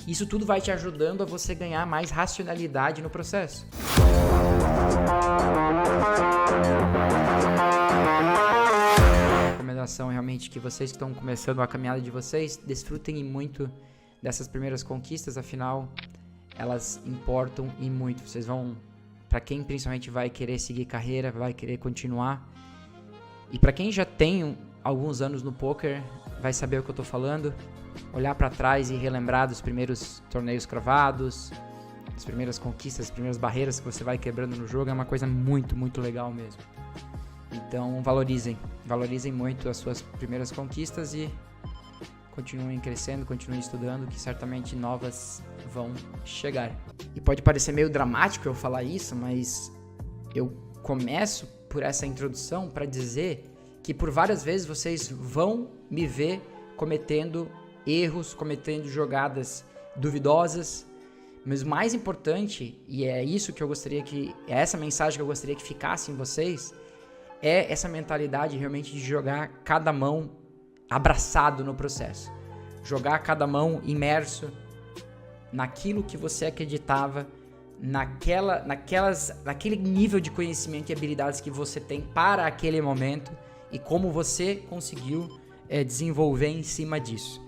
Isso tudo vai te ajudando a você ganhar mais racionalidade no processo. A recomendação realmente que vocês que estão começando a caminhada de vocês, desfrutem muito dessas primeiras conquistas, afinal, elas importam e muito. Vocês vão, para quem principalmente vai querer seguir carreira, vai querer continuar, e para quem já tem alguns anos no poker, vai saber o que eu tô falando, olhar para trás e relembrar dos primeiros torneios cravados, as primeiras conquistas, as primeiras barreiras que você vai quebrando no jogo, é uma coisa muito, muito legal mesmo. Então valorizem muito as suas primeiras conquistas e continuem crescendo, continuem estudando, que certamente novas vão chegar. E pode parecer meio dramático eu falar isso, mas eu começo por essa introdução para dizer que por várias vezes vocês vão me ver cometendo erros, cometendo jogadas duvidosas, mas o mais importante, e é isso que eu gostaria é essa mensagem que eu gostaria que ficasse em vocês, é essa mentalidade realmente de jogar cada mão abraçado no processo. Jogar cada mão imerso naquilo que você acreditava, naquele nível de conhecimento e habilidades que você tem para aquele momento e como você conseguiu desenvolver em cima disso.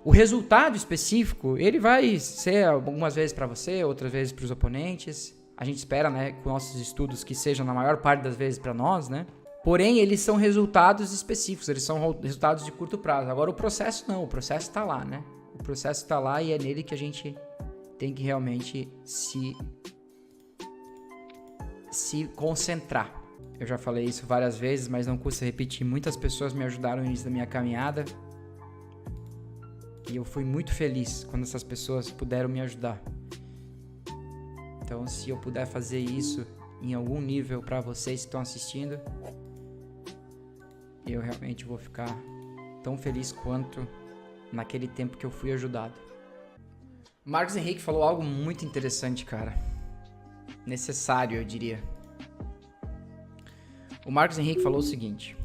O resultado específico, ele vai ser algumas vezes para você, outras vezes para os oponentes. A gente espera, né, com nossos estudos que sejam na maior parte das vezes para nós, né? Porém, eles são resultados específicos, eles são resultados de curto prazo. Agora, o processo não, o processo está lá, né? O processo está lá e é nele que a gente tem que realmente se concentrar. Eu já falei isso várias vezes, mas não custa repetir. Muitas pessoas me ajudaram no início da minha caminhada e eu fui muito feliz quando essas pessoas puderam me ajudar. Então, se eu puder fazer isso em algum nível para vocês que estão assistindo, eu realmente vou ficar tão feliz quanto naquele tempo que eu fui ajudado. Marcos Henrique falou algo muito interessante, cara. Necessário, eu diria. O Marcos Henrique falou o seguinte: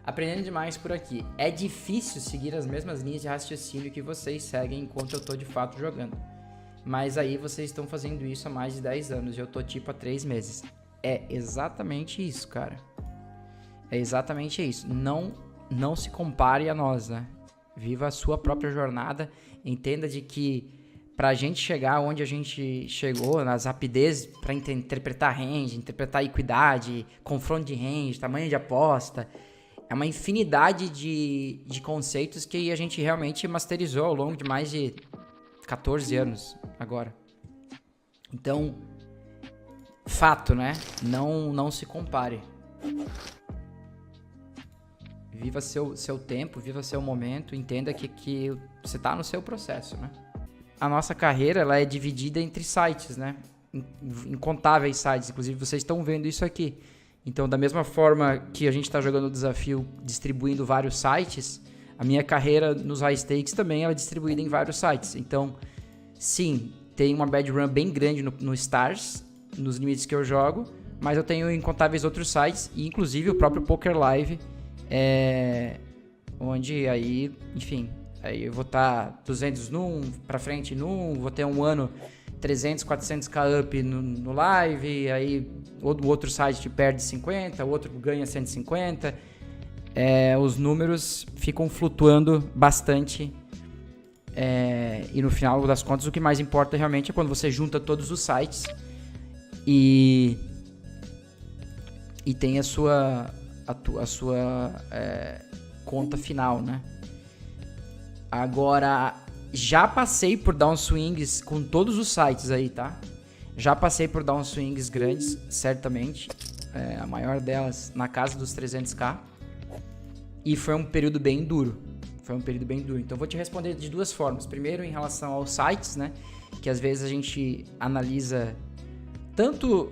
aprendendo demais por aqui. É difícil seguir as mesmas linhas de raciocínio que vocês seguem enquanto eu tô de fato jogando. Mas aí vocês estão fazendo isso há mais de 10 anos e eu tô tipo há 3 meses. É exatamente isso, cara. É exatamente isso. Não se compare a nós, né? Viva a sua própria jornada. Entenda de que pra gente chegar onde a gente chegou, nas rapidez pra interpretar range, interpretar equidade, confronto de range, tamanho de aposta, é uma infinidade de conceitos que a gente realmente masterizou ao longo de mais de 14 anos agora. Então, fato, né? Não se compare. Viva seu tempo, viva seu momento, entenda que você está no seu processo, né? A nossa carreira, ela é dividida entre sites, né? Incontáveis sites, inclusive vocês estão vendo isso aqui. Então, da mesma forma que a gente está jogando o desafio distribuindo vários sites, a minha carreira nos high stakes também é distribuída em vários sites. Então, sim, tem uma bad run bem grande no Stars, nos limites que eu jogo, mas eu tenho incontáveis outros sites, e inclusive o próprio Poker Live, onde aí, enfim, aí eu vou estar 200 num, pra frente num, vou ter um ano 300, 400k up no live, aí o outro site perde 50, o outro ganha 150, os números ficam flutuando bastante, e no final das contas o que mais importa realmente é quando você junta todos os sites e tem a sua conta final, né? Agora, já passei por downswings com todos os sites aí, tá? Já passei por downswings grandes, certamente. A maior delas na casa dos 300k. E foi um período bem duro. Então, vou te responder de duas formas. Primeiro, em relação aos sites, né? Que às vezes a gente analisa tanto...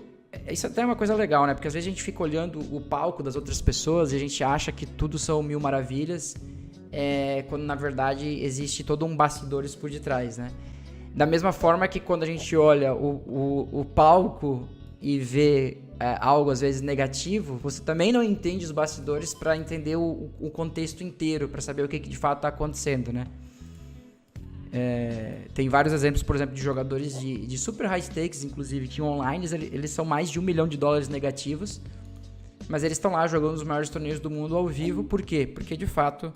Isso até é uma coisa legal, né? Porque às vezes a gente fica olhando o palco das outras pessoas e a gente acha que tudo são mil maravilhas, quando na verdade existe todo um bastidores por detrás, né? Da mesma forma que quando a gente olha o palco e vê algo às vezes negativo, você também não entende os bastidores para entender o contexto inteiro, para saber o que de fato está acontecendo, né? Tem vários exemplos, por exemplo, de jogadores de super high stakes, inclusive, que online eles são mais de $1 milhão negativos, mas eles estão lá jogando os maiores torneios do mundo ao vivo. Por quê? Porque, de fato,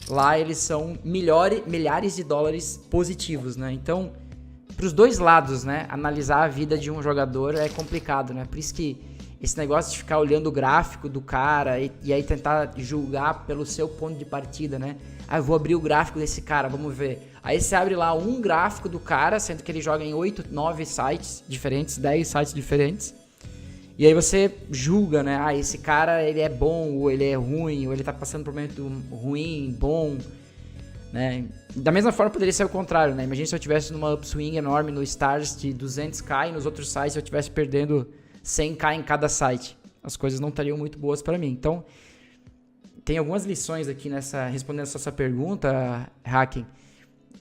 lá eles são milhares de dólares positivos, né? Então, para os dois lados, né, analisar a vida de um jogador é complicado, né? Por isso que esse negócio de ficar olhando o gráfico do cara e aí tentar julgar pelo seu ponto de partida, né? Eu vou abrir o gráfico desse cara, vamos ver. Aí você abre lá um gráfico do cara, sendo que ele joga em 8, 9 sites diferentes, 10 sites diferentes. E aí você julga, né? Esse cara, ele é bom, ou ele é ruim, ou ele tá passando por um momento ruim, bom, né? Da mesma forma poderia ser o contrário, né? Imagina se eu tivesse numa upswing enorme no Stars de 200k e nos outros sites eu estivesse perdendo 100k em cada site. As coisas não estariam muito boas para mim. Então, tem algumas lições aqui respondendo essa sua pergunta, Hacking,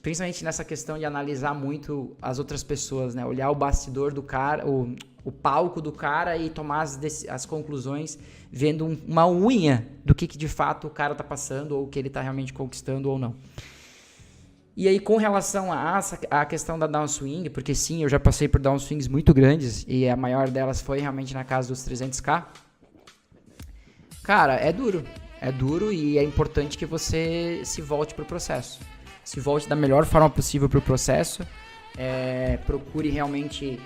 principalmente nessa questão de analisar muito as outras pessoas, né? Olhar o bastidor do cara, o palco do cara e tomar as conclusões vendo uma unha do que de fato o cara tá passando ou o que ele tá realmente conquistando ou não. E aí, com relação à questão da downswing, porque sim, eu já passei por downswings muito grandes e a maior delas foi realmente na casa dos 300k. Cara, é duro e é importante que você se volte pro processo. Se volte da melhor forma possível pro processo. Procure realmente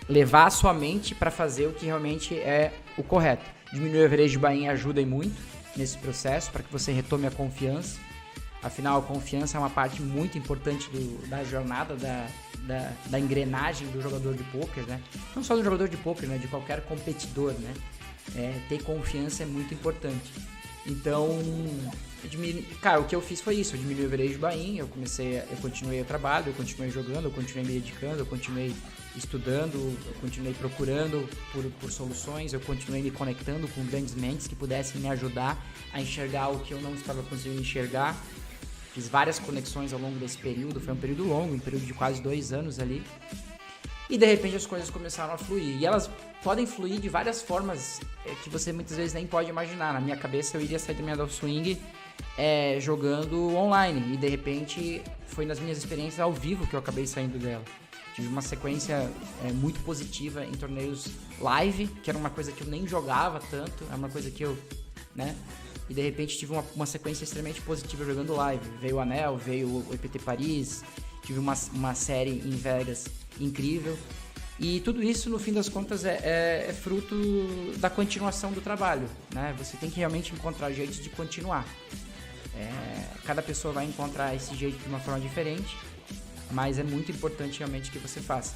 levar a sua mente para fazer o que realmente é o correto. Diminuir o average de buy-in ajuda muito nesse processo para que você retome a confiança. Afinal, a confiança é uma parte muito importante da jornada, da engrenagem do jogador de pôquer, né? Não só do jogador de pôquer, né? De qualquer competidor, né? Ter confiança é muito importante. Então, cara, o que eu fiz foi isso. Eu diminui o average buy-in, eu continuei o trabalho, eu continuei jogando, eu continuei me dedicando, eu continuei estudando, eu continuei procurando por soluções, eu continuei me conectando com grandes mentes que pudessem me ajudar a enxergar o que eu não estava conseguindo enxergar. Fiz várias conexões ao longo desse período, foi um período longo, um período de quase 2 anos ali. E de repente as coisas começaram a fluir. E elas podem fluir de várias formas que você muitas vezes nem pode imaginar. Na minha cabeça eu iria sair da minha downswing jogando online. E de repente foi nas minhas experiências ao vivo que eu acabei saindo dela. Tive uma sequência muito positiva em torneios live, que era uma coisa que eu nem jogava tanto. É uma coisa que eu, né? E de repente tive uma sequência extremamente positiva jogando live. Veio o Anel, veio o EPT Paris, tive uma série em Vegas incrível. E tudo isso, no fim das contas, é fruto da continuação do trabalho, né? Você tem que realmente encontrar jeitos de continuar. Cada pessoa vai encontrar esse jeito de uma forma diferente, mas é muito importante realmente que você faça.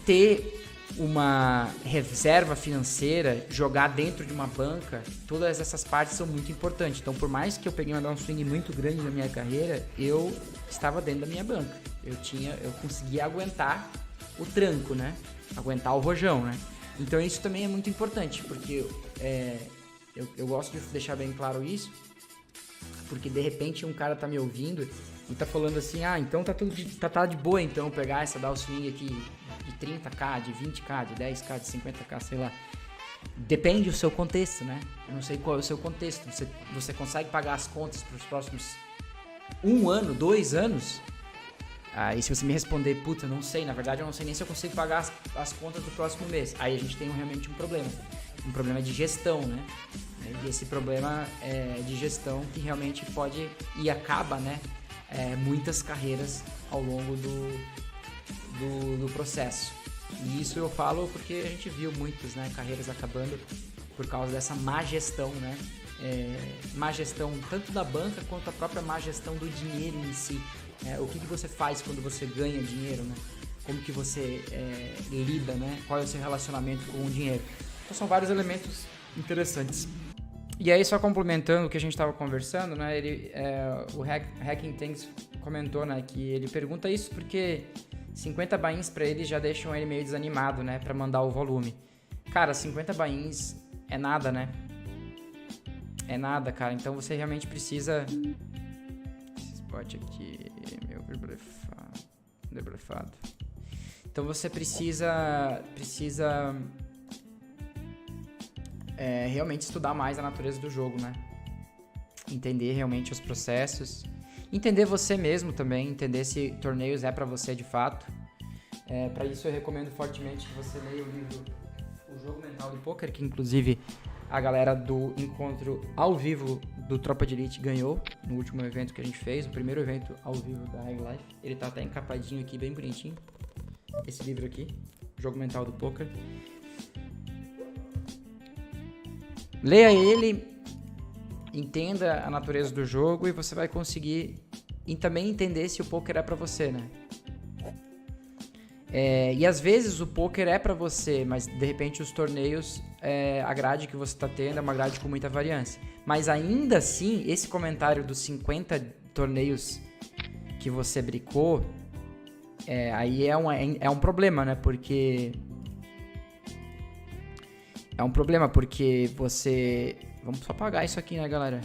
Ter uma reserva financeira, jogar dentro de uma banca, todas essas partes são muito importantes. Então, por mais que eu peguei uma downswing muito grande na minha carreira, eu estava dentro da minha banca. Eu conseguia aguentar o tranco, né? Aguentar o rojão, né? Então, isso também é muito importante, porque eu gosto de deixar bem claro isso, porque de repente um cara tá me ouvindo e tá falando assim, então tá tudo tá de boa então pegar essa downswing aqui de 30k, de 20k, de 10k, de 50k, sei lá. Depende do seu contexto, né? Eu não sei qual é o seu contexto. Você consegue pagar as contas para os próximos 1 ano, 2 anos? E se você me responder, puta, não sei, na verdade eu não sei nem se eu consigo pagar as contas do próximo mês. Aí a gente tem realmente um problema. Um problema de gestão, né? E esse problema de gestão que realmente pode e acaba, né? Muitas carreiras ao longo do processo. E isso eu falo porque a gente viu muitas, né, carreiras acabando por causa dessa má gestão, né? Má gestão tanto da banca quanto a própria má gestão do dinheiro em si. O que você faz quando você ganha dinheiro, né? Como que você lida, né? Qual é o seu relacionamento com o dinheiro? Então são vários elementos interessantes. E aí, só complementando o que a gente estava conversando, né? O Hacking Things comentou, né, que ele pergunta isso porque 50 buy-ins para ele já deixam ele meio desanimado, né, para mandar o volume. Cara, 50 buy-ins é nada, né? É nada, cara. Então você realmente precisa... Esse spot aqui, meu debrefado. Então você precisa realmente estudar mais a natureza do jogo, né? entender realmente os processos, entender você mesmo também, entender se torneios é pra você de fato. Para isso eu recomendo fortemente que você leia o livro O Jogo Mental do Poker, que inclusive a galera do encontro ao vivo do Tropa de Elite ganhou no último evento que a gente fez, o primeiro evento ao vivo da High Life. Ele tá até encapadinho aqui, bem bonitinho. Esse livro aqui, O Jogo Mental do Poker. Leia ele, entenda a natureza do jogo e você vai conseguir também entender se o poker é pra você, né? E às vezes o poker é pra você, mas de repente os torneios, a grade que você tá tendo é uma grade com muita variância. Mas ainda assim, esse comentário dos 50 torneios que você bricou, aí é um problema, né? Porque... É um problema porque você... Vamos só pagar isso aqui, né, galera?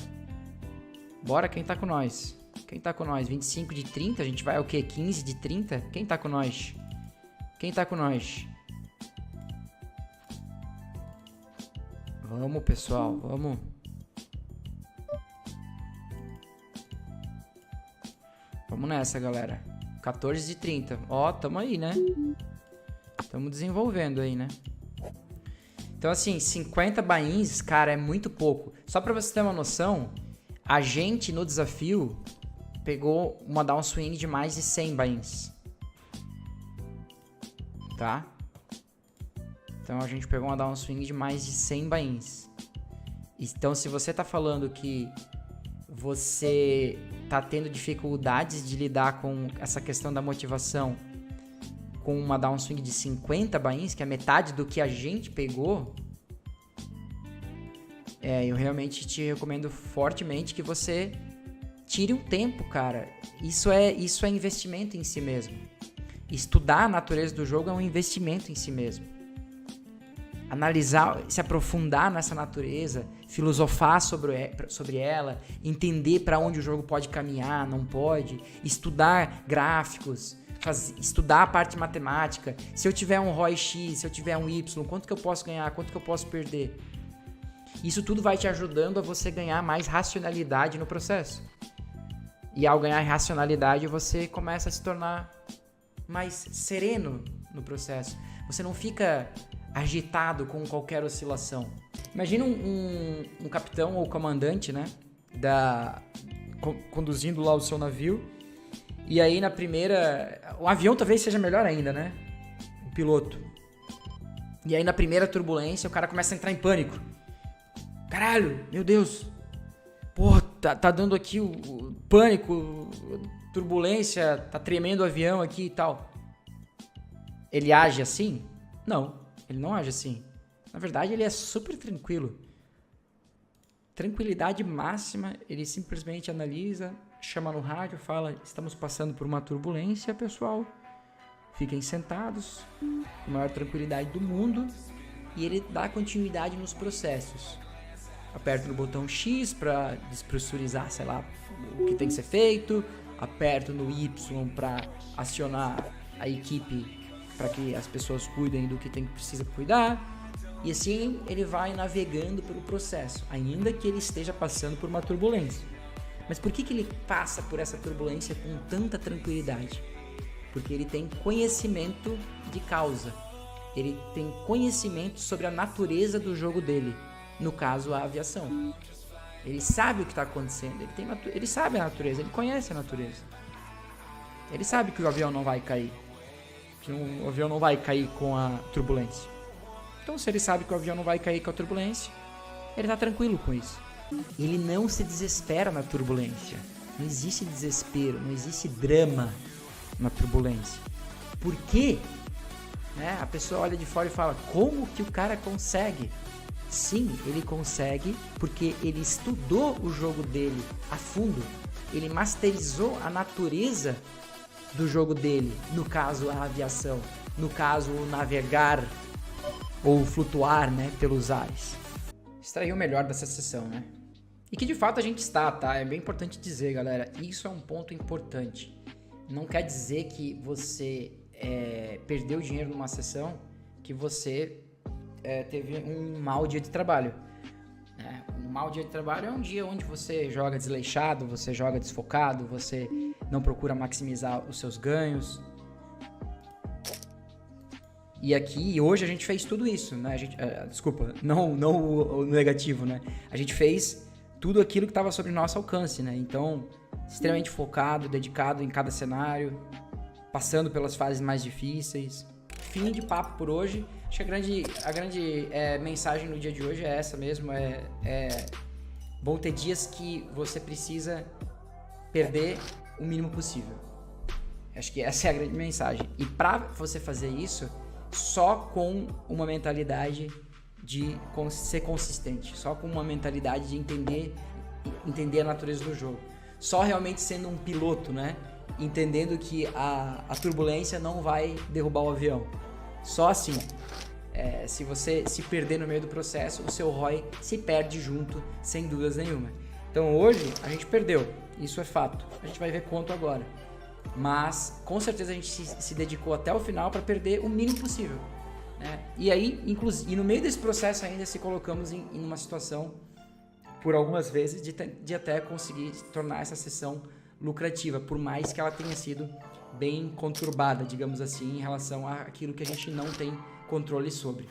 Bora, quem tá com nós? Quem tá com nós? 25 de 30? A gente vai ao quê? 15 de 30? Quem tá com nós? Quem tá com nós? Vamos, pessoal, vamos. Vamos nessa, galera. 14 de 30. Ó, tamo aí, né? Tamo desenvolvendo aí, né? Então, assim, 50 buy-ins, cara, é muito pouco. Só pra você ter uma noção, a gente no desafio pegou uma downswing de mais de 100 buy-ins. Tá? Então, a gente pegou uma downswing de mais de 100 buy-ins. Então, se você tá falando que você tá tendo dificuldades de lidar com essa questão da motivação com uma downswing de 50 buy-ins, que é metade do que a gente pegou, eu realmente te recomendo fortemente que você tire um tempo, cara. Isso é investimento em si mesmo. Estudar a natureza do jogo é um investimento em si mesmo. Analisar, se aprofundar nessa natureza, filosofar sobre ela, entender para onde o jogo pode caminhar, não pode, estudar gráficos, estudar a parte matemática. Se eu tiver um ROI X, se eu tiver um Y, quanto que eu posso ganhar, quanto que eu posso perder? Isso tudo vai te ajudando a você ganhar mais racionalidade no processo. E ao ganhar racionalidade, você começa a se tornar mais sereno no processo. Você não fica agitado com qualquer oscilação. Imagina um capitão ou comandante, né? Conduzindo lá o seu navio. E aí na primeira... O avião talvez seja melhor ainda, né? O piloto. E aí na primeira turbulência o cara começa a entrar em pânico. Caralho, meu Deus. Pô, tá dando aqui o pânico, turbulência, tá tremendo o avião aqui e tal. Ele age assim? Não, ele não age assim. Na verdade, ele é super tranquilo. Tranquilidade máxima, ele simplesmente analisa, chama no rádio, fala: estamos passando por uma turbulência, pessoal. Fiquem sentados, com a maior tranquilidade do mundo. E ele dá continuidade nos processos. Aperto no botão X para despressurizar, sei lá, o que tem que ser feito. Aperto no Y para acionar a equipe para que as pessoas cuidem do que precisa cuidar. E assim ele vai navegando pelo processo, ainda que ele esteja passando por uma turbulência. Mas por que ele passa por essa turbulência com tanta tranquilidade? Porque ele tem conhecimento de causa. Ele tem conhecimento sobre a natureza do jogo dele. No caso, a aviação. Ele sabe o que está acontecendo. Ele sabe a natureza. Ele conhece a natureza. Ele sabe que o avião não vai cair. Que o avião não vai cair com a turbulência. Então, se ele sabe que o avião não vai cair com a turbulência, ele está tranquilo com isso. Ele não se desespera na turbulência. Não existe desespero, não existe drama na turbulência. Por quê? A pessoa olha de fora e fala: como que o cara consegue? Sim, ele consegue porque ele estudou o jogo dele a fundo. Ele masterizou a natureza do jogo dele. No caso, a aviação. No caso, o navegar ou flutuar, né, pelos ares. Extrair o melhor dessa sessão, né? E que de fato a gente está, tá? É bem importante dizer, galera. Isso é um ponto importante. Não quer dizer que você perdeu dinheiro numa sessão, que você teve um mau dia de trabalho. mau dia de trabalho é um dia onde você joga desleixado, você joga desfocado, você não procura maximizar os seus ganhos. E aqui, hoje, a gente fez tudo isso, né? Desculpa, não o negativo, né? A gente fez tudo aquilo que estava sob nosso alcance, né? Então, extremamente focado, dedicado em cada cenário, passando pelas fases mais difíceis. Fim de papo por hoje. Acho que a grande mensagem no dia de hoje é essa mesmo. Vão ter dias que você precisa perder o mínimo possível. Acho que essa é a grande mensagem. E para você fazer isso, só com uma mentalidade de ser consistente, só com uma mentalidade de entender a natureza do jogo, só realmente sendo um piloto, né? Entendendo que a turbulência não vai derrubar o avião. Só assim. Se você se perder no meio do processo, o seu ROI se perde junto, sem dúvidas nenhuma. Então hoje a gente perdeu, isso é fato. A gente vai ver quanto agora. Mas com certeza a gente se dedicou até o final para perder o mínimo possível, né? E aí, inclusive, no meio desse processo ainda se colocamos em uma situação, por algumas vezes, de até conseguir tornar essa sessão lucrativa, por mais que ela tenha sido bem conturbada, digamos assim, em relação àquilo que a gente não tem controle sobre.